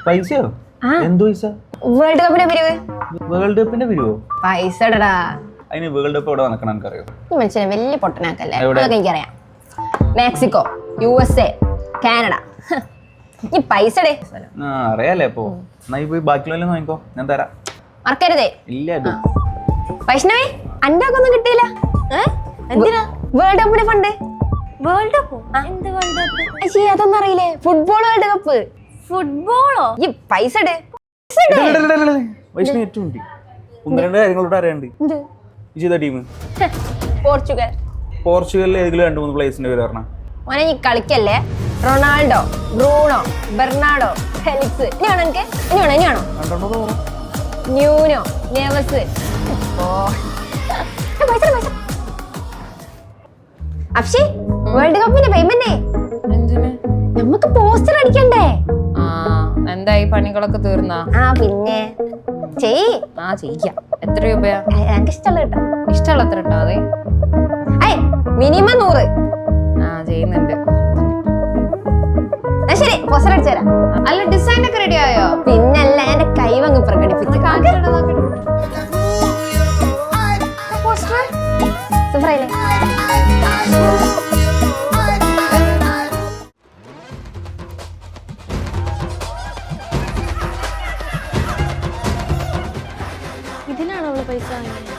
പൈസയോ? എന്ത് പൈസ? വേൾഡ് കപ്പിന്റെ പിരിവ്. വേൾഡ് കപ്പിന്റെ പിരിവോ? പൈസ ഇടടാ. അതിന് വേൾഡ് കപ്പ് എവിടെ നടക്കണം എനിക്കറിയോ? ഈ മനുഷ്യനെ വലിയ പൊട്ടനാക്കല്ലേ. അതൊക്കെ എനിക്കറിയാം. Mexico, USA, Canada. ഈ പൈസ അറിയാലേ. അപ്പൊ പോയി ബാക്കിയുള്ള നോക്കോ, ഞാൻ തരാം. മറക്കരുതേ. ഇല്ല അത് വൈഷ്ണവേ, അന്റെ ഒക്കെ ഒന്നും കിട്ടിയില്ല. എന്തിനാ? വേൾഡ് കപ്പിന്റെ ഫണ്ട്. വേൾഡ് കപ്പോ? എന്ത് വേൾഡ് കപ്പ്? അതൊന്നും അറിയില്ലേ? Football world cup. ഫുട്ബോളോ? ഈ പൈസ വൈഷ്ണവ് ഏറ്റവും ഉണ്ട്. ഒന്ന് രണ്ട് കാര്യങ്ങളോട് അറിയാണ്ട്. ഇതാ ടീം പോർച്ചുഗൽ. പോർച്ചുഗലിൽ ഏതെങ്കിലും 2-3 പ്ലേസിന്റെ പേര് പറഞ്ഞ മോനെ നീ കളിക്കല്ലേ. Ronaldo, Bruno, Bernardo, Felix. ഇനിയാണോ? Nuno, Neves. അക്ഷി, വേൾഡ് കപ്പിന്റെ പേയ്മെന്റ് നമുക്ക് പോസ്റ്റർ അടിക്കണ്ടേ? എന്തായി പണികളൊക്കെ തീർന്നാ? പിന്നെ ചെയ്യാം. എത്ര രൂപയാ? എനിക്ക് ഇഷ്ടമുള്ള കേട്ടോ. ഇഷ്ടമുള്ള എത്ര ഇട്ടാ മതി. മിനിമം 100. ചെയ്യുന്നുണ്ട്. ശരി, പോസ്റ്റർ അടിച്ചു തരാം. അല്ല, ഡിസൈൻ ഒക്കെ റെഡി ആയോ? പിന്നല്ല, എന്റെ കൈവങ്ങ് പ്രകടിപ്പിച്ചു. സൂപ്പറായില്ലേ? ഇതിനാണോ അവള് പൈസ വാങ്ങിയത്?